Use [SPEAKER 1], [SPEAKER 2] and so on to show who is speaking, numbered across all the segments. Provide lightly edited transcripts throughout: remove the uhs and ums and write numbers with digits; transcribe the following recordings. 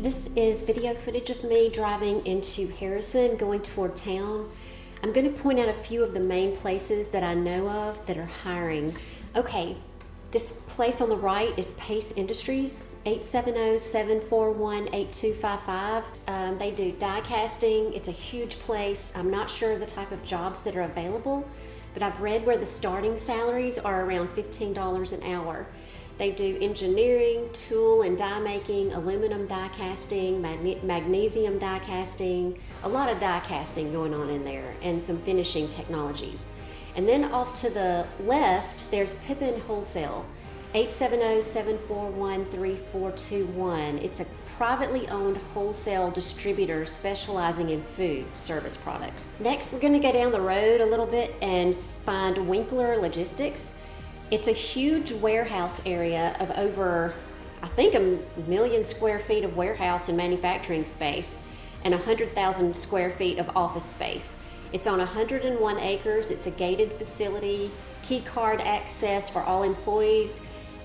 [SPEAKER 1] This is video footage of me driving into Harrison, going toward town. I'm going to point out a few of the main places that I know of that are hiring. Okay, this place on the right is Pace Industries, 870-741-8255. They do die casting. It's a huge place. I'm not sure the type of jobs that are available, but I've read where the starting salaries are around $15 an hour. They do engineering, tool and die making, aluminum die casting, magnesium die casting, a lot of die casting going on in there, and some finishing technologies. And then off to the left, there's Pippin Wholesale, 870-741-3421. It's a privately owned wholesale distributor specializing in food service products. Next, we're going to go down the road a little bit and find Winkler Logistics. It's a huge warehouse area of over, I think, 1 million square feet of warehouse and manufacturing space and 100,000 square feet of office space. It's on 101 acres. It's a gated facility, key card access for all employees.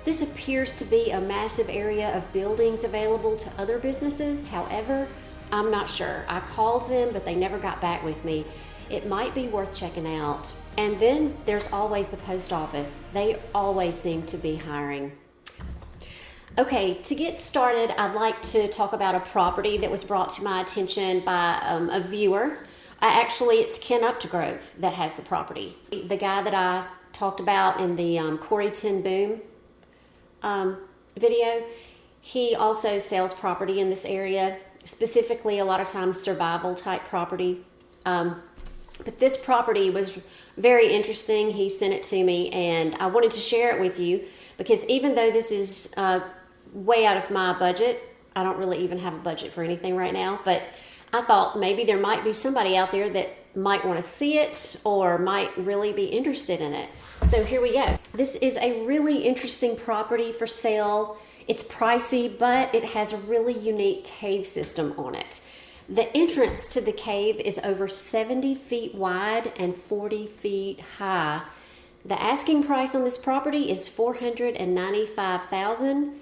[SPEAKER 1] This appears to be a massive area of buildings available to other businesses. However, I'm not sure. I called them, but they never got back with me. It might be worth checking out. And then there's always the post office. They always seem to be hiring. Okay, to get started, I'd like to talk about a property that was brought to my attention by a viewer. Actually, it's Ken Uptegrove that has the property. The guy that I talked about in the Corey Ten Boom video, he also sells property in this area, specifically a lot of times survival type property. But this property was very interesting. He sent it to me and I wanted to share it with you because even though this is way out of my budget, I don't really even have a budget for anything right now, but I thought maybe there might be somebody out there that might want to see it or might really be interested in it. So here we go. This is a really interesting property for sale. It's pricey, but it has a really unique cave system on it. The entrance to the cave is over 70 feet wide and 40 feet high. The asking price on this property is $495,000.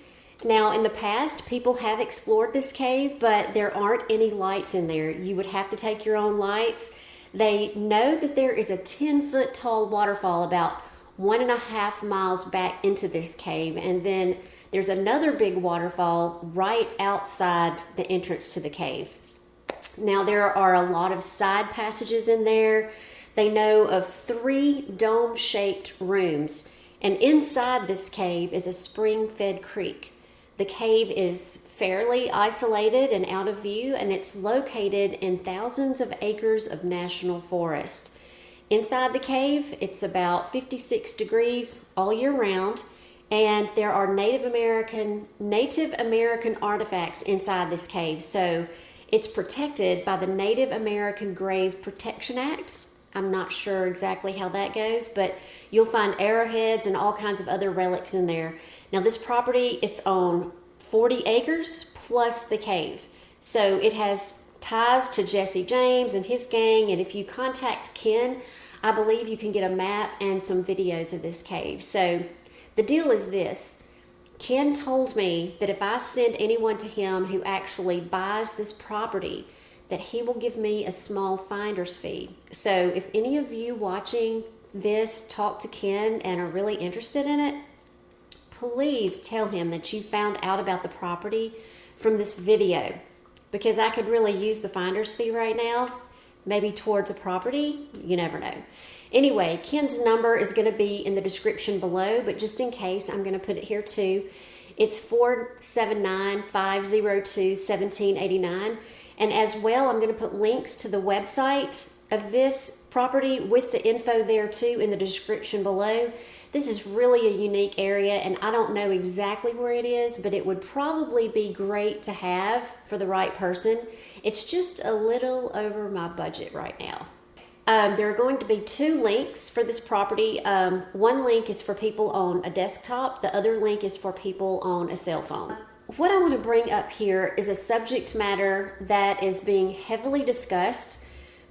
[SPEAKER 1] Now, in the past, people have explored this cave, but there aren't any lights in there. You would have to take your own lights. They know that there is a 10-foot tall waterfall about 1.5 miles back into this cave, and then there's another big waterfall right outside the entrance to the cave. Now, there are a lot of side passages in there. They know of 3 dome-shaped rooms, and inside this cave is a spring-fed creek. The cave is fairly isolated and out of view, and it's located in thousands of acres of national forest. Inside the cave, it's about 56 degrees all year round, and there are Native American artifacts inside this cave. So it's protected by the Native American Grave Protection Act. I'm not sure exactly how that goes, but you'll find arrowheads and all kinds of other relics in there. Now, this property, it's on 40 acres plus the cave. So it has ties to Jesse James and his gang, and if you contact Ken, I believe you can get a map and some videos of this cave. So the deal is this. Ken told me that if I send anyone to him who actually buys this property, that he will give me a small finder's fee. So if any of you watching this talk to Ken and are really interested in it, please tell him that you found out about the property from this video, because I could really use the finder's fee right now, maybe towards a property. You never know. Anyway, Ken's number is going to be in the description below, but just in case, I'm going to put it here too. It's 479-502-1789. And as well, I'm going to put links to the website of this property with the info there too in the description below. This is really a unique area, and I don't know exactly where it is, but it would probably be great to have for the right person. It's just a little over my budget right now. There are going to be 2 links for this property. One link is for people on a desktop. The other link is for people on a cell phone. What I want to bring up here is a subject matter that is being heavily discussed,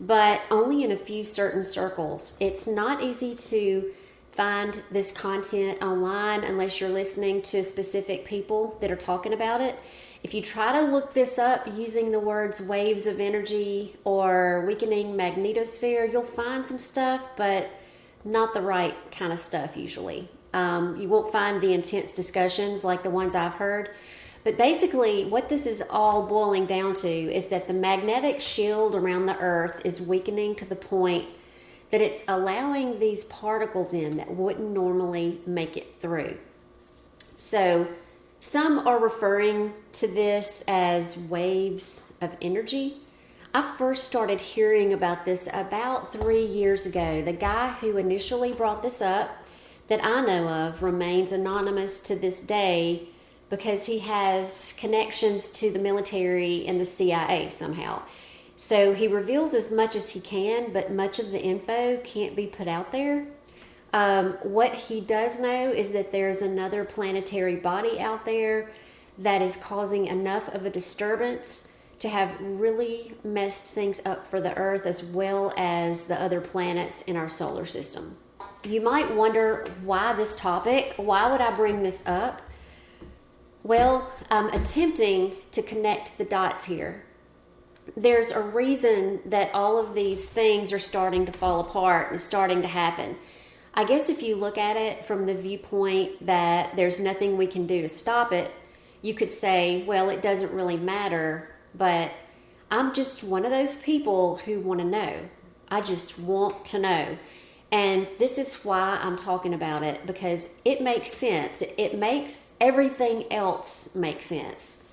[SPEAKER 1] but only in a few certain circles. It's not easy to find this content online unless you're listening to specific people that are talking about it. If you try to look this up using the words waves of energy or weakening magnetosphere, you'll find some stuff, but not the right kind of stuff usually. You won't find the intense discussions like the ones I've heard. But basically, what this is all boiling down to is that the magnetic shield around the Earth is weakening to the point that it's allowing these particles in that wouldn't normally make it through. So some are referring to this as waves of energy. I first started hearing about this about 3 years ago. The guy who initially brought this up that I know of remains anonymous to this day because he has connections to the military and the CIA somehow. So he reveals as much as he can, but much of the info can't be put out there. What he does know is that there's another planetary body out there that is causing enough of a disturbance to have really messed things up for the Earth as well as the other planets in our solar system. You might wonder why this topic? Why would I bring this up? Well, I'm attempting to connect the dots here. There's a reason that all of these things are starting to fall apart and starting to happen. I guess if you look at it from the viewpoint that there's nothing we can do to stop it, you could say, well, it doesn't really matter, but I'm just one of those people who want to know. I just want to know. And this is why I'm talking about it, because it makes sense. It makes everything else make sense.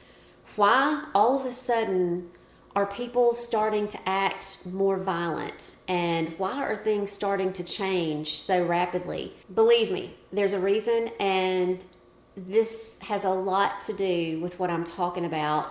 [SPEAKER 1] Why all of a sudden are people starting to act more violent? And why are things starting to change so rapidly? Believe me, there's a reason, and this has a lot to do with what I'm talking about.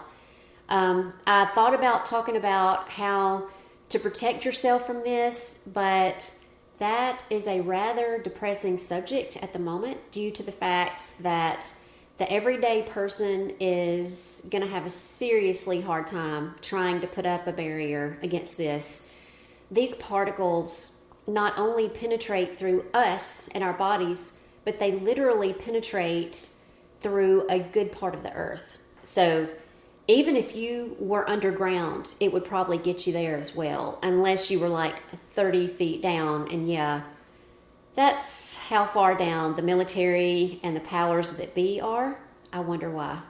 [SPEAKER 1] I thought about talking about how to protect yourself from this, but that is a rather depressing subject at the moment due to the fact that the everyday person is going to have a seriously hard time trying to put up a barrier against this. These particles not only penetrate through us and our bodies, but they literally penetrate through a good part of the Earth. So even if you were underground, it would probably get you there as well, unless you were like 30 feet down. And yeah, that's how far down the military and the powers that be are. I wonder why.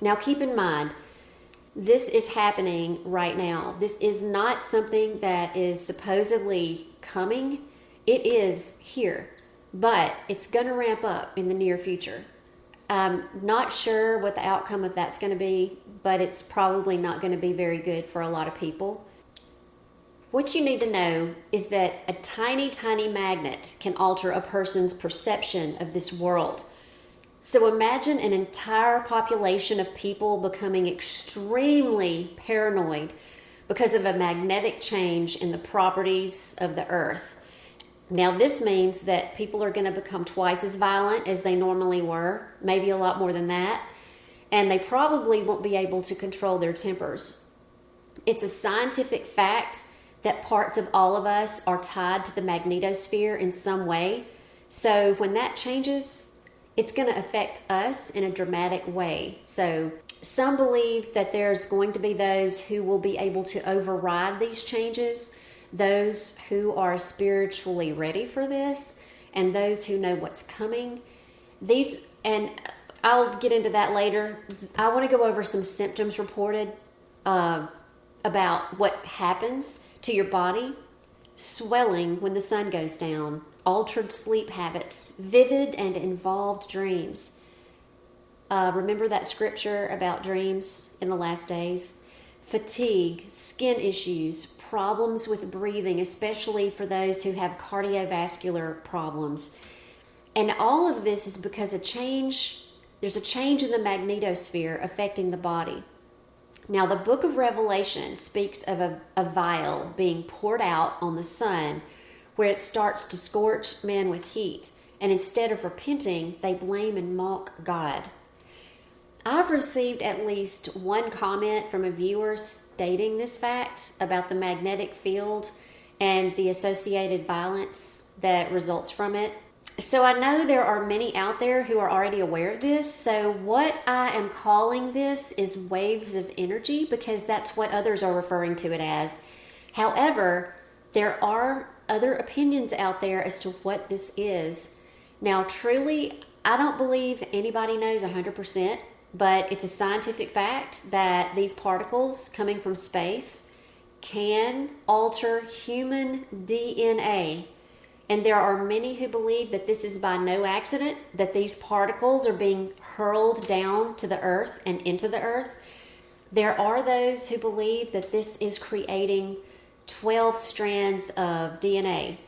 [SPEAKER 1] Now keep in mind, this is happening right now. This is not something that is supposedly coming. It is here, but it's going to ramp up in the near future. I'm not sure what the outcome of that's going to be, but it's probably not going to be very good for a lot of people. What you need to know is that a tiny, tiny magnet can alter a person's perception of this world. So imagine an entire population of people becoming extremely paranoid because of a magnetic change in the properties of the Earth. Now, this means that people are going to become twice as violent as they normally were, maybe a lot more than that, and they probably won't be able to control their tempers. It's a scientific fact that parts of all of us are tied to the magnetosphere in some way, so when that changes, it's going to affect us in a dramatic way. So some believe that there's going to be those who will be able to override these changes, those who are spiritually ready for this, and those who know what's coming. And I'll get into that later. I want to go over some symptoms reported about what happens to your body. Swelling when the sun goes down, altered sleep habits, vivid and involved dreams. Remember that scripture about dreams in the last days? Fatigue, skin issues, problems with breathing, especially for those who have cardiovascular problems. And all of this is because there's a change in the magnetosphere affecting the body. Now, the book of Revelation speaks of a vial being poured out on the sun where it starts to scorch men with heat. And instead of repenting, they blame and mock God. I've received at least one comment from a viewer stating this fact about the magnetic field and the associated violence that results from it. So I know there are many out there who are already aware of this. So what I am calling this is waves of energy, because that's what others are referring to it as. However, there are other opinions out there as to what this is. Now, truly, I don't believe anybody knows 100%, but it's a scientific fact that these particles coming from space can alter human DNA. And there are many who believe that this is by no accident, that these particles are being hurled down to the earth and into the earth. There are those who believe that this is creating 12 strands of DNA,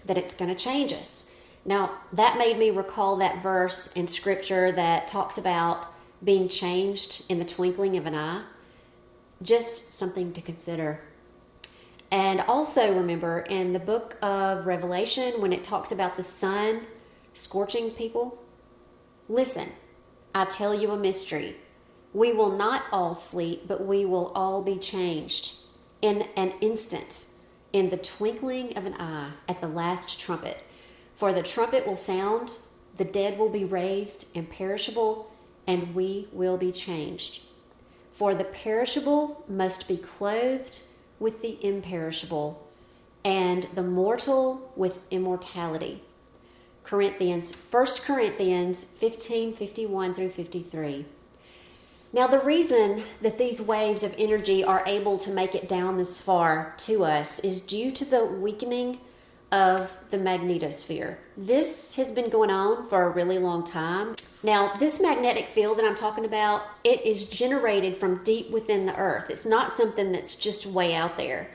[SPEAKER 1] that it's going to change us. Now, that made me recall that verse in scripture that talks about being changed in the twinkling of an eye. Just something to consider. And also remember in the book of Revelation, when it talks about the sun scorching people, listen, I tell you a mystery. We will not all sleep, but we will all be changed in an instant, in the twinkling of an eye, at the last trumpet. For the trumpet will sound, the dead will be raised imperishable, and we will be changed. For the perishable must be clothed with the imperishable, and the mortal with immortality. 1 Corinthians 15:51 through 53. Now, the reason that these waves of energy are able to make it down this far to us is due to the weakening of the magnetosphere. This has been going on for a really long time. Now, this magnetic field that I'm talking about, it is generated from deep within the earth. It's not something that's just way out there.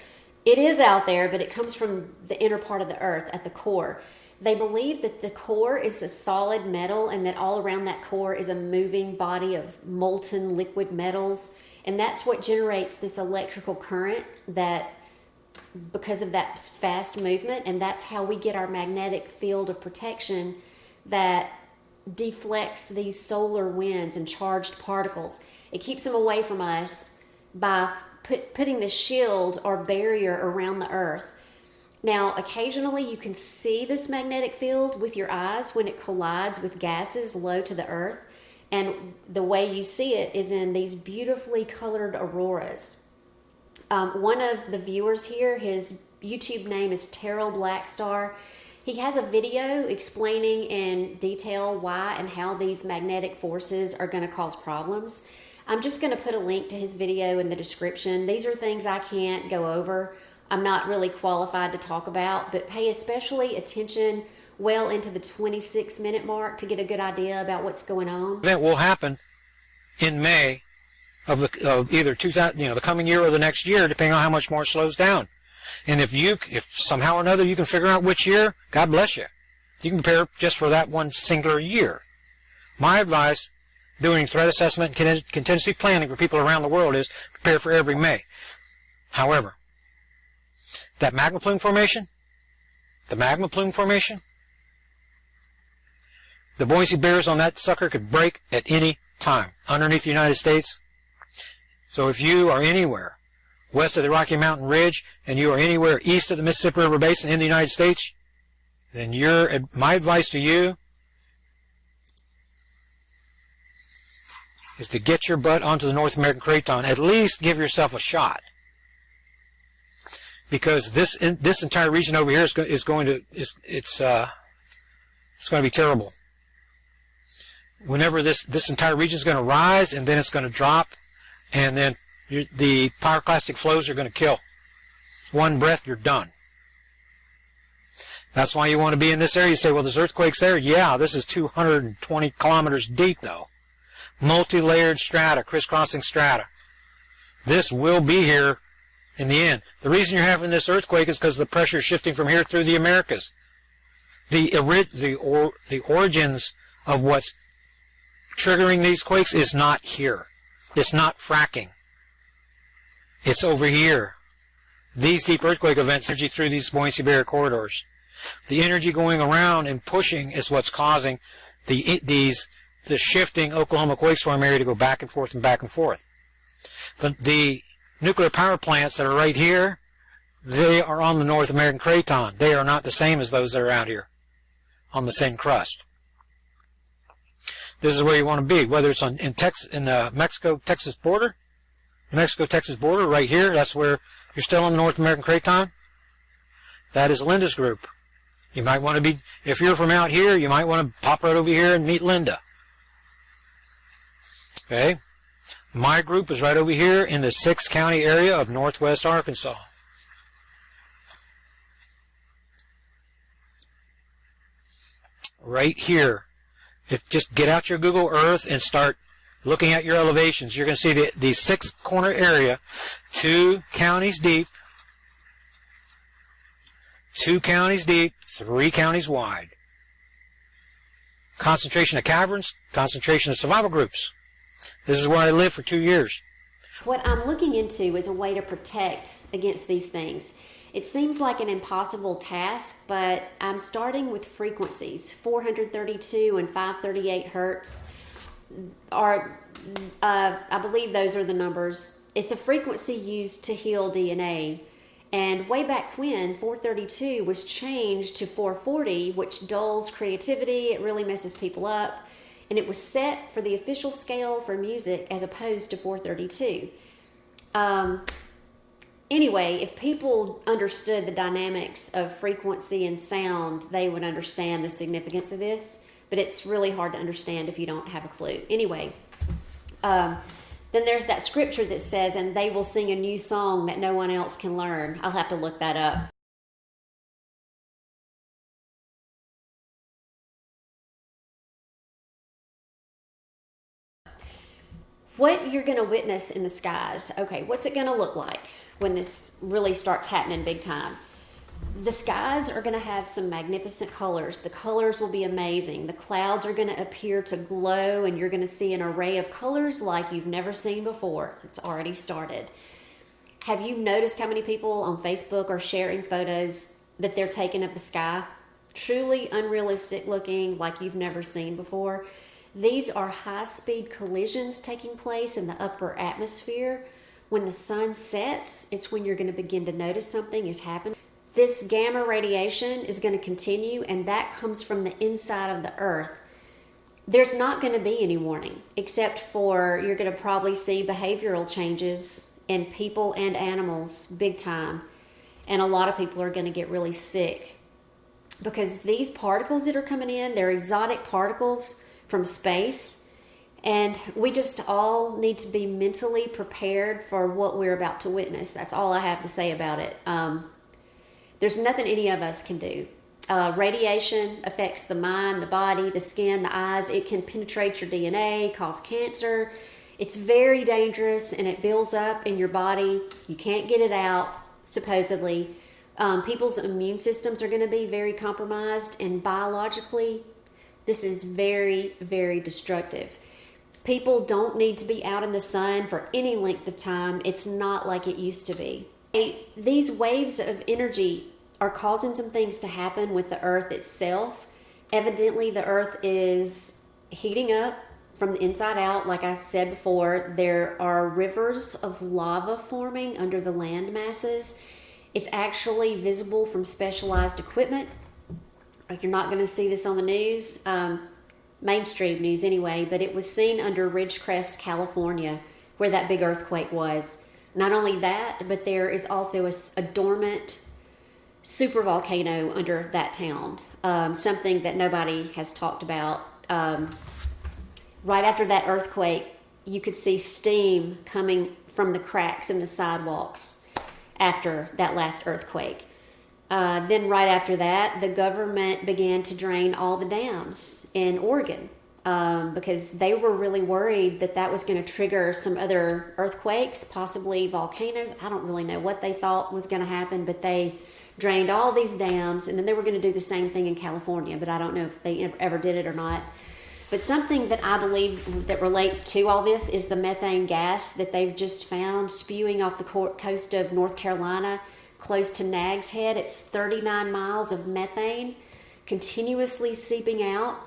[SPEAKER 1] It is out there, but it comes from the inner part of the earth at the core. They believe that the core is a solid metal and that all around that core is a moving body of molten liquid metals. And that's what generates this electrical current that, because of that fast movement, and that's how we get our magnetic field of protection that deflects these solar winds and charged particles. It keeps them away from us by putting the shield or barrier around the earth. Now, occasionally you can see this magnetic field with your eyes when it collides with gases low to the earth, and the way you see it is in these beautifully colored auroras. One of the viewers here, his YouTube name is Terrell Blackstar. He has a video explaining in detail why and how these magnetic forces are going to cause problems. I'm just going to put a link to his video in the description. These are things I can't go over. I'm not really qualified to talk about, but pay especially attention well into the 26-minute mark to get a good idea about what's going on.
[SPEAKER 2] Event will happen in May of either the coming year or the next year, depending on how much more it slows down. And if somehow or another you can figure out which year, God bless you. You can prepare just for that one singular year. My advice, doing threat assessment and contingency planning for people around the world, is prepare for every May. However, that magma plume formation, the buoyancy barriers on that sucker could break at any time underneath the United States. So if you are anywhere west of the Rocky Mountain Ridge and you are anywhere east of the Mississippi River Basin in the United States, then my advice to you is to get your butt onto the North American Craton. At least give yourself a shot, because this entire region over here is going to be terrible. Whenever this entire region is going to rise, and then it's going to drop, and then the pyroclastic flows are going to kill. One breath, you're done. That's why you want to be in this area. You say, well, there's earthquakes there. Yeah, this is 220 kilometers deep, though. Multi-layered strata, crisscrossing strata. This will be here in the end. The reason you're having this earthquake is because the pressure is shifting from here through the Americas. The origins of what's triggering these quakes is not here. It's not fracking. It's over here. These deep earthquake events, energy through these buoyancy barrier corridors. The energy going around and pushing is what's causing the shifting Oklahoma quake storm area to go back and forth and back and forth. The nuclear power plants that are right here, they are on the North American Craton. They are not the same as those that are out here on the thin crust. This is where you want to be, whether it's in the Mexico-Texas border, right here. That's where you're still in the North American Craton. That is Linda's group. You might want to be, if you're from out here, you might want to pop right over here and meet Linda. Okay? My group is right over here in the 6 county area of northwest Arkansas. Right here. Just get out your Google Earth and start looking at your elevations. You're going to see the 6 corner area, 2 counties deep, 2 counties deep, 3 counties wide. Concentration of caverns, concentration of survival groups. This is where I lived for 2 years.
[SPEAKER 1] What I'm looking into is a way to protect against these things. It seems like an impossible task, but I'm starting with frequencies. 432 and 538 hertz are, I believe those are the numbers. It's a frequency used to heal DNA. And way back when, 432 was changed to 440, which dulls creativity. It really messes people up. And it was set for the official scale for music as opposed to 432. Anyway, if people understood the dynamics of frequency and sound, they would understand the significance of this. But it's really hard to understand if you don't have a clue. Anyway, then there's that scripture that says, and they will sing a new song that no one else can learn. I'll have to look that up. What you're going to witness in the skies. Okay, what's it going to look like when this really starts happening big time? The skies are going to have some magnificent colors. The colors will be amazing. The clouds are going to appear to glow, and you're going to see an array of colors like you've never seen before. It's already started. Have you noticed how many people on Facebook are sharing photos that they're taking of the sky? Truly unrealistic looking, like you've never seen before. These are high-speed collisions taking place in the upper atmosphere. When the sun sets, it's when you're going to begin to notice something is happening. This gamma radiation is going to continue, and that comes from the inside of the earth. There's not going to be any warning, except for you're going to probably see behavioral changes in people and animals big time. And a lot of people are going to get really sick because these particles that are coming in, they're exotic particles from space, and we just all need to be mentally prepared for what we're about to witness. That's all I have to say about it. There's nothing any of us can do. Radiation affects the mind, the body, the skin, the eyes. It can penetrate your DNA, cause cancer. It's very dangerous, and it builds up in your body. You can't get it out, supposedly. People's immune systems are going to be very compromised, and biologically, this is very, very destructive. People don't need to be out in the sun for any length of time. It's not like it used to be. These waves of energy are causing some things to happen with the earth itself. Evidently, the earth is heating up from the inside out. Like I said before, there are rivers of lava forming under the land masses. It's actually visible from specialized equipment. You're not going to see this on the news, mainstream news anyway, but it was seen under Ridgecrest, California, where that big earthquake was. Not only that, but there is also a dormant supervolcano under that town, something that nobody has talked about. Right after that earthquake, you could see steam coming from the cracks in the sidewalks after that last earthquake. Then right after that, the government began to drain all the dams in Oregon because they were really worried that that was going to trigger some other earthquakes, possibly volcanoes. I don't really know what they thought was going to happen, but they drained all these dams, and then they were going to do the same thing in California, but I don't know if they ever did it or not. But something that I believe that relates to all this is the methane gas that they've just found spewing off the coast of North Carolina, close to Nag's Head. It's 39 miles of methane continuously seeping out.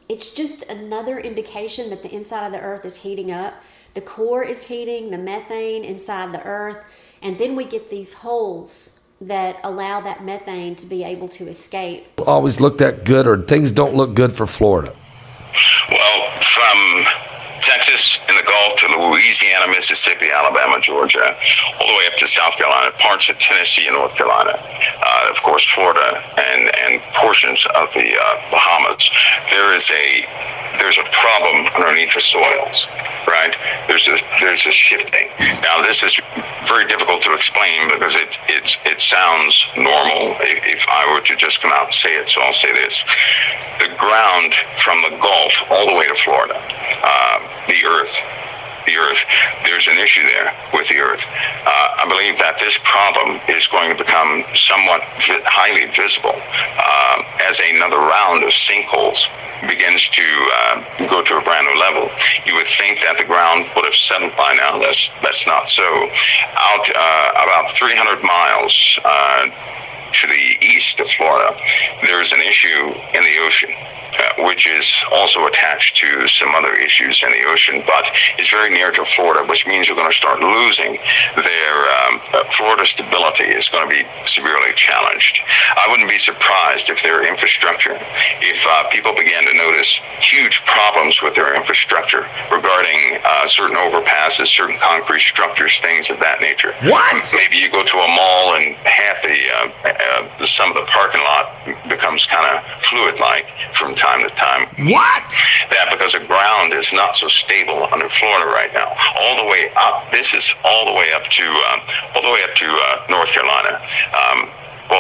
[SPEAKER 1] It's just another indication that the inside of the earth is heating up. The core is heating, the methane inside the earth, and then we get these holes that allow that methane to be able to escape.
[SPEAKER 3] Always looked at good, or things don't look good for Florida?
[SPEAKER 4] Well, from Texas in the Gulf to Louisiana, Mississippi, Alabama, Georgia, all the way up to South Carolina, parts of Tennessee and North Carolina, of course, Florida, and portions of the Bahamas. There's a problem underneath the soils, right? There's a shifting. Now, this is very difficult to explain because it sounds normal if I were to just come out and say it. So I'll say this: the ground from the Gulf all the way to Florida, the earth, there's an issue there with the earth. I believe that this problem is going to become somewhat highly visible as another round of sinkholes begins to go to a brand new level. You would think that the ground would have settled by now. That's not so. Out about 300 miles to the east of Florida, there's an issue in the ocean, which is also attached to some other issues in the ocean, but it's very near to Florida, which means you're going to start losing their Florida stability is going to be severely challenged. I wouldn't be surprised if their infrastructure, if people began to notice huge problems with their infrastructure regarding certain overpasses, certain concrete structures, things of that nature.
[SPEAKER 3] What?
[SPEAKER 4] Maybe you go to a mall and half some of the parking lot becomes kind of fluid-like from time to time.
[SPEAKER 3] What?
[SPEAKER 4] That because the ground is not so stable under Florida right now. All the way up. This is all the way up to North Carolina.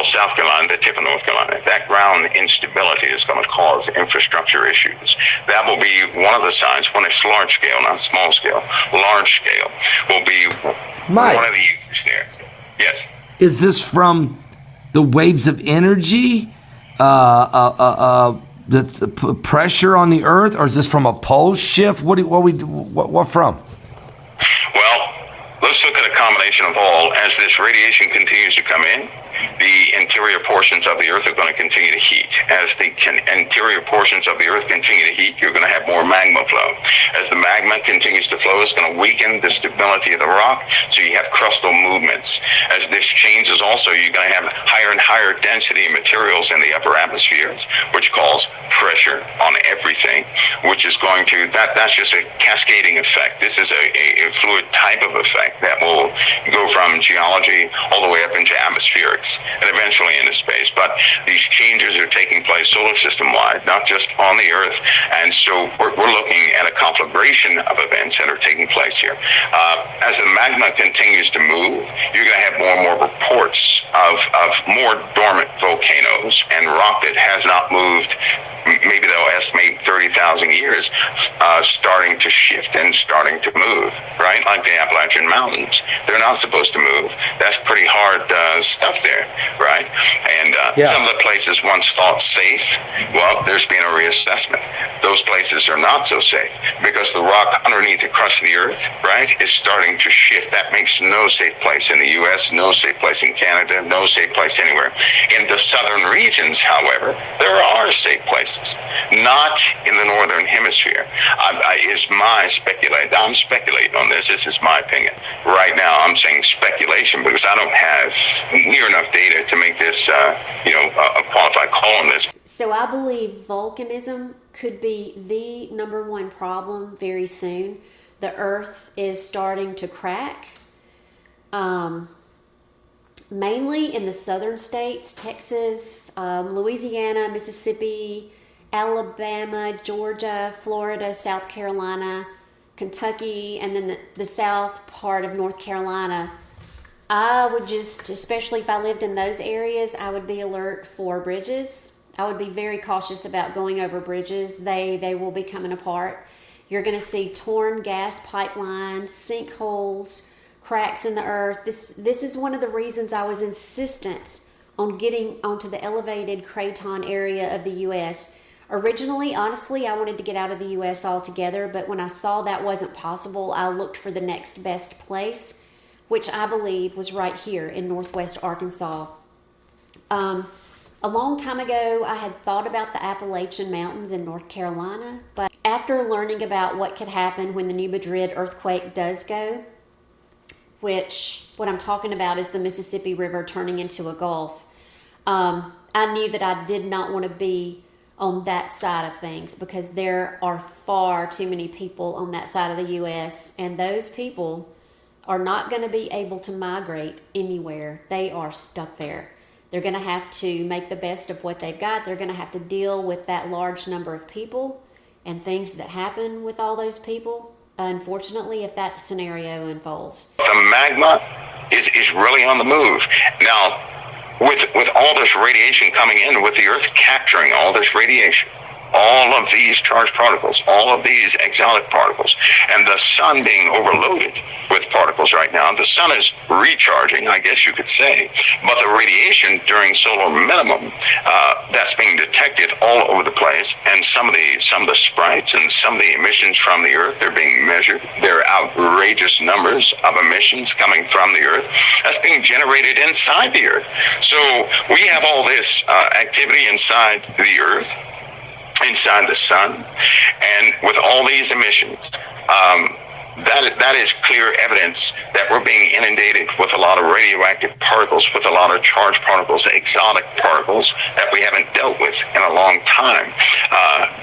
[SPEAKER 4] South Carolina, the tip of North Carolina. That ground instability is going to cause infrastructure issues. That will be one of the signs when it's large scale, not small scale. Large scale will be
[SPEAKER 3] Mike,
[SPEAKER 4] one of the issues there. Yes.
[SPEAKER 3] is this from the waves of energy, the pressure on the earth, or is this from a pole shift? What from?
[SPEAKER 4] Well, let's look at a combination of all. As this radiation continues to come in, the interior portions of the earth are going to continue to heat. As the interior portions of the earth continue to heat, you're going to have more magma flow. As the magma continues to flow, it's going to weaken the stability of the rock, so you have crustal movements. As this changes also, you're going to have higher and higher density materials in the upper atmospheres, which cause pressure on everything, which is going to, that's just a cascading effect. This is a fluid type of effect that will go from geology all the way up into atmospherics and eventually into space. But these changes are taking place solar system wide, not just on the Earth. And so we're looking at a conflagration of events that are taking place here. As the magma continues to move, you're going to have more and more reports of more dormant volcanoes and rock that has not moved. Maybe they'll estimate 30,000 years, starting to shift and starting to move, right? Like the Appalachian Mountains. They're not supposed to move. That's pretty hard stuff there, right? And some of the places once thought safe, well, there's been a reassessment. Those places are not so safe because the rock underneath the crust of the earth, right, is starting to shift. That makes no safe place in the U.S., no safe place in Canada, no safe place anywhere. In the southern regions, however, there are safe places. Not in the northern hemisphere. I'm speculating on this. This is my opinion. Right now, I'm saying speculation because I don't have near enough data to make this, a qualified call on this.
[SPEAKER 1] So I believe volcanism could be the number one problem very soon. The earth is starting to crack. Mainly in the southern states, Texas, Louisiana, Mississippi, Alabama, Georgia, Florida, South Carolina, Kentucky, and then the south part of North Carolina. I would just, especially if I lived in those areas, I would be alert for bridges. I would be very cautious about going over bridges. They will be coming apart. You're going to see torn gas pipelines, sinkholes, cracks in the earth. This is one of the reasons I was insistent on getting onto the elevated craton area of the U.S. Originally, honestly, I wanted to get out of the U.S. altogether, but when I saw that wasn't possible, I looked for the next best place, which I believe was right here in Northwest Arkansas. A long time ago, I had thought about the Appalachian Mountains in North Carolina, but after learning about what could happen when the New Madrid earthquake does go, which what I'm talking about is the Mississippi River turning into a gulf, I knew that I did not want to be on that side of things, because there are far too many people on that side of the U.S., and those people are not going to be able to migrate anywhere. They are stuck there. They're going to have to make the best of what they've got. They're going to have to deal with that large number of people and things that happen with all those people, unfortunately, if that scenario unfolds.
[SPEAKER 4] The magma is really on the move. Now, with all this radiation coming in, with the Earth capturing all this radiation, all of these charged particles, all of these exotic particles, and the sun being overloaded with particles right now. The sun is recharging, I guess you could say, but the radiation during solar minimum, that's being detected all over the place, and some of the sprites and some of the emissions from the Earth, they're being measured. There are outrageous numbers of emissions coming from the Earth that's being generated inside the Earth. So we have all this activity inside the Earth, inside the sun, and with all these emissions, that is clear evidence that we're being inundated with a lot of radioactive particles, with a lot of charged particles, exotic particles that we haven't dealt with in a long time.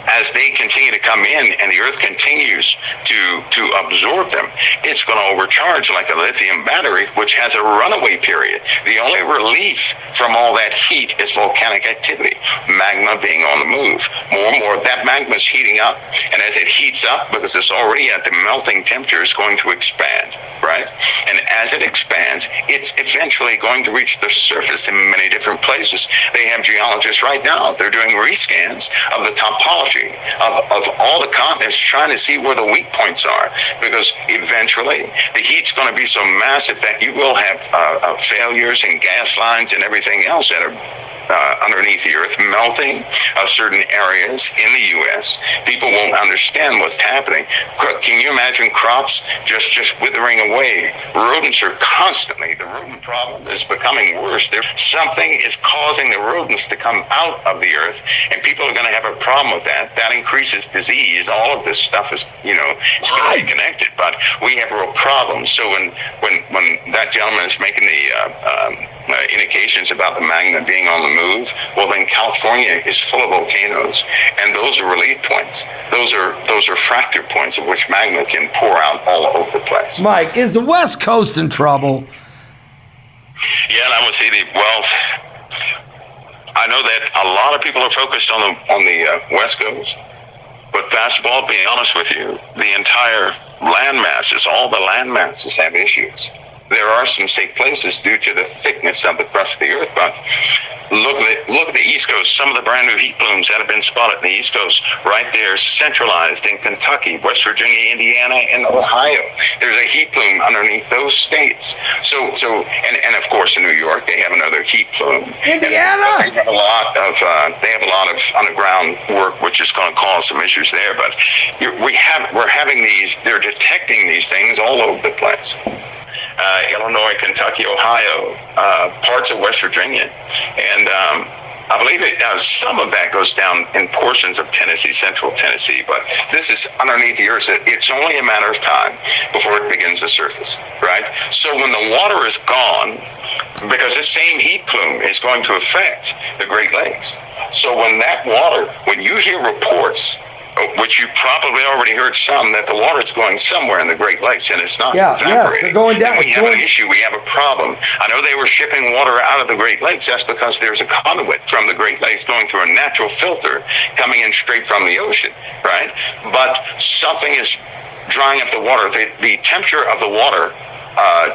[SPEAKER 4] As they continue to come in and the Earth continues to absorb them, it's going to overcharge like a lithium battery, which has a runaway period. The only relief from all that heat is volcanic activity, magma being on the move. More and more, that magma is heating up, and as it heats up, because it's already at the melting temperature, is going to expand, right? And as it expands, it's eventually going to reach the surface in many different places. They have geologists right now, they're doing rescans of the topology of all the continents, trying to see where the weak points are, because eventually the heat's going to be so massive that you will have failures in gas lines and everything else that are underneath the Earth, melting of certain areas in the U.S. People won't understand what's happening. Can you imagine crops just withering away? Rodents are constantly, the rodent problem is becoming worse. Something is causing the rodents to come out of the Earth, and people are going to have a problem with that. That increases disease. All of this stuff is, it's going to be connected, but we have real problems. So when that gentleman is making the indications about the magma being on the move, well, then California is full of volcanoes, and those are relief points. Those are fracture points of which magma can pour out all over the place.
[SPEAKER 3] Mike, is the West Coast in trouble?
[SPEAKER 4] Yeah, and I would say I know that a lot of people are focused on the West Coast, but first of all, to be honest with you, the entire land masses, all the land masses have issues. There are some safe places due to the thickness of the crust of the Earth, but look at the East Coast. Some of the brand new heat plumes that have been spotted in the East Coast, right there, centralized in Kentucky, West Virginia, Indiana, and Ohio. There's a heat plume underneath those states. So, and of course in New York they have another heat plume.
[SPEAKER 3] Indiana.
[SPEAKER 4] They have a lot of underground work, which is going to cause some issues there. But we're having these. They're detecting these things all over the place. Illinois, Kentucky, Ohio, parts of West Virginia, and I believe some of that goes down in portions of Tennessee, central Tennessee, but this is underneath the Earth. It's only a matter of time before it begins to surface, right? So when the water is gone, because this same heat plume is going to affect the Great Lakes. So when you hear reports, which you probably already heard some, that the water's going somewhere in the Great Lakes and it's not evaporating. Yes, they're going down. We have an issue. We have a problem. I know they were shipping water out of the Great Lakes. That's because there's a conduit from the Great Lakes going through a natural filter coming in straight from the ocean, right? But something is drying up the water. The temperature of the water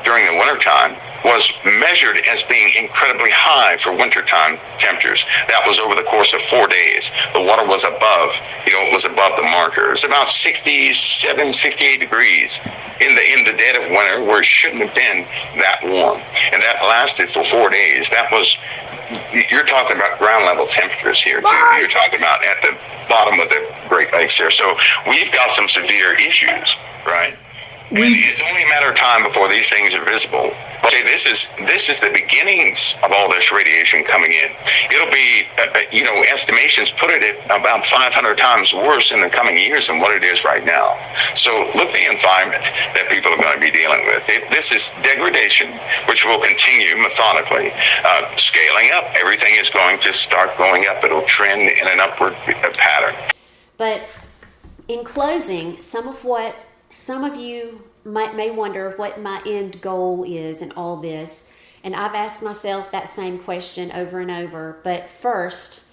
[SPEAKER 4] during the wintertime was measured as being incredibly high for wintertime temperatures. That was over the course of 4 days. The water was above, it was above the marker. It was about 67, 68 degrees in the dead of winter, where it shouldn't have been that warm. And that lasted for 4 days. You're talking about ground level temperatures here too. You're talking about at the bottom of the Great Lakes there. So we've got some severe issues, right? And it's only a matter of time before these things are visible. But say this is the beginnings of all this radiation coming in. It'll be, estimations put it at about 500 times worse in the coming years than what it is right now. So look at the environment that people are going to be dealing with. This is degradation, which will continue methodically, scaling up. Everything is going to start going up. It'll trend in an upward pattern.
[SPEAKER 1] But in closing, some of you may wonder what my end goal is in all this. And I've asked myself that same question over and over. But first,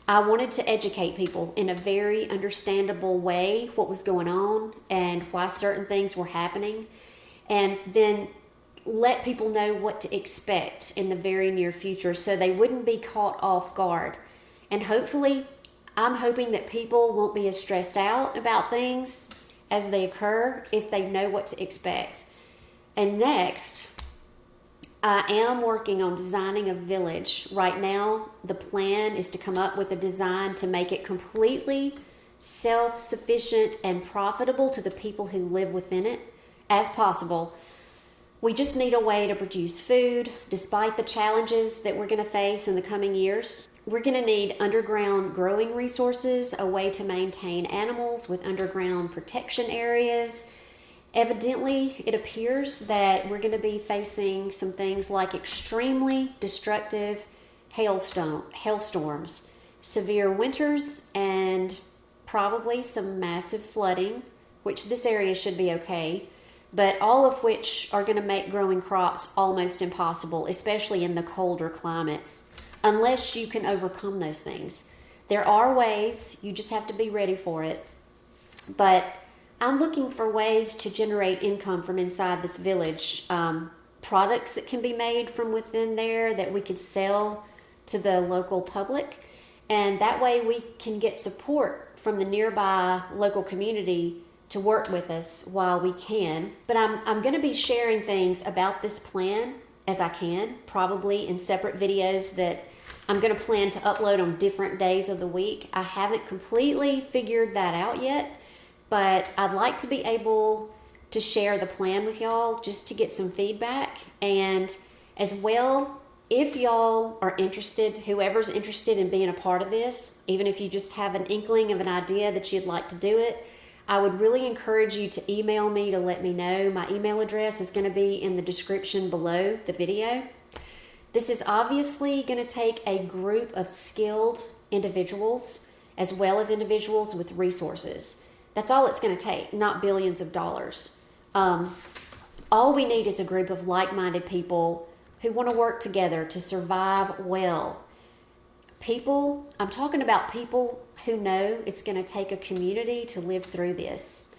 [SPEAKER 1] I wanted to educate people in a very understandable way what was going on and why certain things were happening. And then let people know what to expect in the very near future so they wouldn't be caught off guard. And hopefully, I'm hoping that people won't be as stressed out about things as they occur if they know what to expect. And next, I am working on designing a village. Right now, the plan is to come up with a design to make it completely self-sufficient and profitable to the people who live within it as possible. We just need a way to produce food despite the challenges that we're going to face in the coming years. We're going to need underground growing resources, a way to maintain animals with underground protection areas. Evidently, it appears that we're going to be facing some things like extremely destructive hailstorms, severe winters, and probably some massive flooding, which this area should be okay, but all of which are going to make growing crops almost impossible, especially in the colder climates, unless you can overcome those things. There are ways, you just have to be ready for it. But I'm looking for ways to generate income from inside this village, products that can be made from within there that we could sell to the local public, and that way we can get support from the nearby local community to work with us while we can. But I'm going to be sharing things about this plan as I can, probably in separate videos that I'm going to plan to upload on different days of the week. I haven't completely figured that out yet, but I'd like to be able to share the plan with y'all just to get some feedback. And as well, if y'all are interested, whoever's interested in being a part of this, even if you just have an inkling of an idea that you'd like to do it, I would really encourage you to email me to let me know. My email address is going to be in the description below the video. This is obviously going to take a group of skilled individuals as well as individuals with resources. That's all it's going to take, not billions of dollars. All we need is a group of like-minded people who want to work together to survive well. People, I'm talking about people who know it's going to take a community to live through this.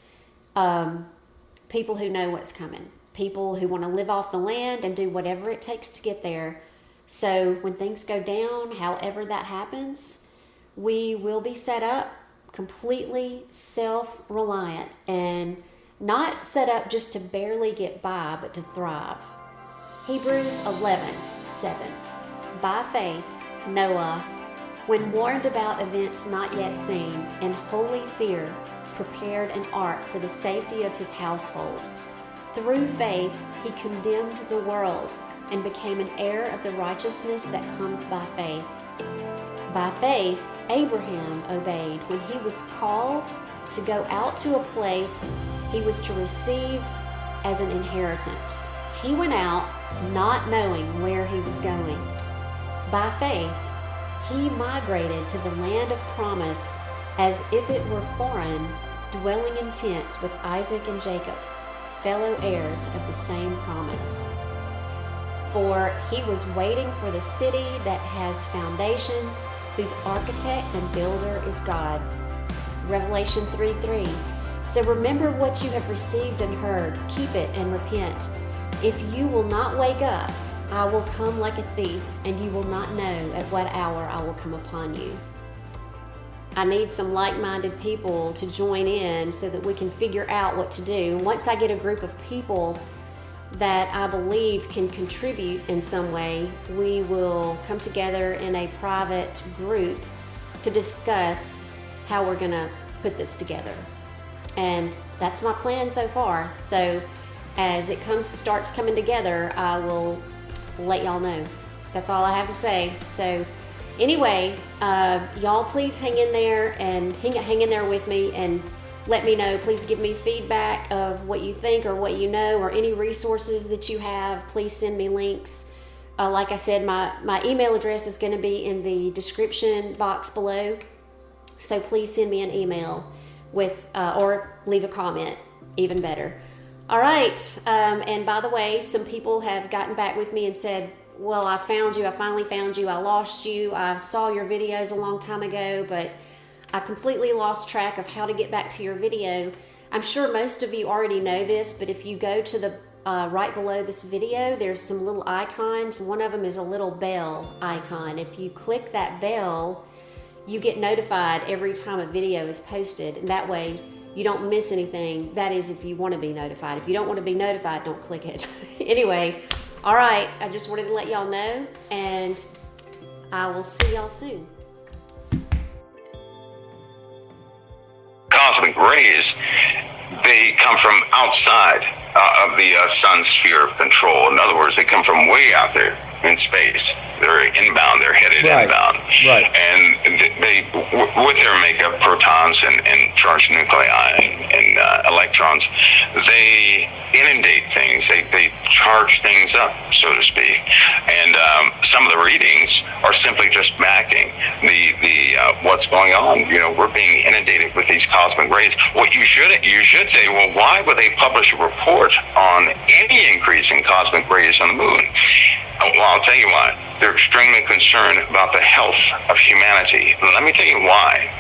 [SPEAKER 1] People who know what's coming. People who want to live off the land and do whatever it takes to get there. So when things go down, however that happens, we will be set up completely self-reliant and not set up just to barely get by, but to thrive. Hebrews 11:7. By faith, Noah, when warned about events not yet seen, in holy fear, prepared an ark for the safety of his household. Through faith, he condemned the world and became an heir of the righteousness that comes by faith. By faith, Abraham obeyed when he was called to go out to a place he was to receive as an inheritance. He went out not knowing where he was going. By faith, he migrated to the land of promise as if it were foreign, dwelling in tents with Isaac and Jacob, fellow heirs of the same promise. For he was waiting for the city that has foundations, whose architect and builder is God. Revelation 3:3. So remember what you have received and heard, keep it and repent. If you will not wake up, I will come like a thief, and you will not know at what hour I will come upon you. I need some like-minded people to join in so that we can figure out what to do. Once I get a group of people that I believe can contribute in some way, we will come together in a private group to discuss how we're going to put this together. And that's my plan so far. So as it starts coming together, I will let y'all know. That's all I have to say. So anyway, y'all please hang in there and hang in there with me and let me know. Please give me feedback of what you think or what you know or any resources that you have. Please send me links. Like I said, my email address is going to be in the description box below. So please send me an email with or leave a comment, even better. All right. And by the way, some people have gotten back with me and said, well, I found you. I finally found you. I lost you. I saw your videos a long time ago, but I completely lost track of how to get back to your video. I'm sure most of you already know this, but if you go to the right below this video, there's some little icons. One of them is a little bell icon. If you click that bell, you get notified every time a video is posted, and that way you don't miss anything. That is, if you want to be notified. If you don't want to be notified, don't click it. Anyway, all right, I just wanted to let y'all know, and I will see y'all soon.
[SPEAKER 4] Cosmic rays, they come from outside of the sun's sphere of control. In other words, they come from way out there in space. They're inbound, they're headed inbound.
[SPEAKER 3] Right.
[SPEAKER 4] And they, with their makeup, protons and charged nuclei and electrons, they inundate things. They charge things up, so to speak. And some of the readings are simply just backing the what's going on. You know, we're being inundated with these cosmic rays. What you should say, well, why would they publish a report on any increase in cosmic rays on the moon? Well, I'll tell you why. They're extremely concerned about the health of humanity. Let me tell you why.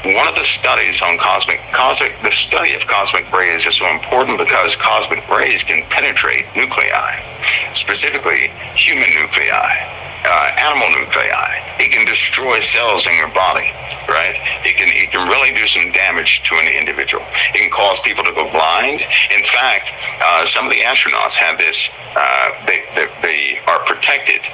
[SPEAKER 4] One of the studies on the study of cosmic rays is so important because cosmic rays can penetrate nuclei, specifically human nuclei. Animal nuclei. It can destroy cells in your body, right? It can really do some damage to an individual. It can cause people to go blind. In fact, some of the astronauts have this. They are protected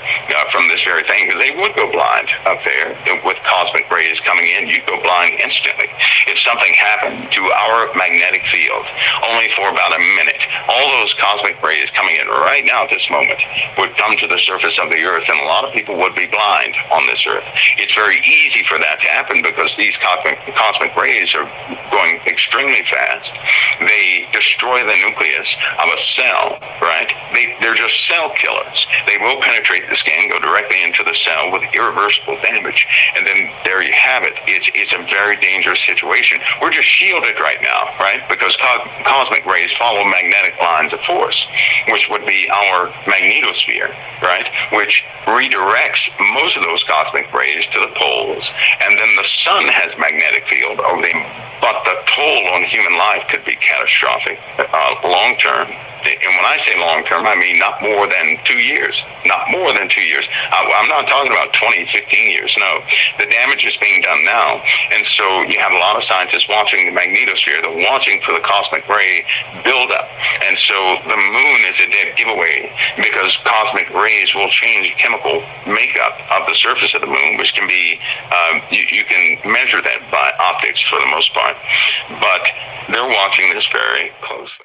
[SPEAKER 4] from this very thing because they would go blind up there with cosmic rays coming in. You'd go blind instantly if something happened to our magnetic field. Only for about a minute, all those cosmic rays coming in right now at this moment would come to the surface of the Earth, and a lot of people would be blind on this Earth. It's very easy for that to happen because these cosmic rays are going extremely fast. They destroy the nucleus of a cell, right? They're just cell killers. They will penetrate the skin, go directly into the cell with irreversible damage, and then there you have it. It's a very dangerous situation. We're just shielded right now, right? Because cosmic rays follow magnetic lines of force, which would be our magnetosphere, right? Which redirects most of those cosmic rays to the poles, and then the sun has magnetic field over them. But the toll on human life could be catastrophic long term. And when I say long term, I mean not more than 2 years. Not more than 2 years. I'm not talking about 20, 15 years. No. The damage is being done now. And so you have a lot of scientists watching the magnetosphere. They're watching for the cosmic ray buildup. And so the moon is a dead giveaway because cosmic rays will change chemical makeup of the surface of the moon, which can be, you can measure that by optics for the most part. But they're watching this very closely.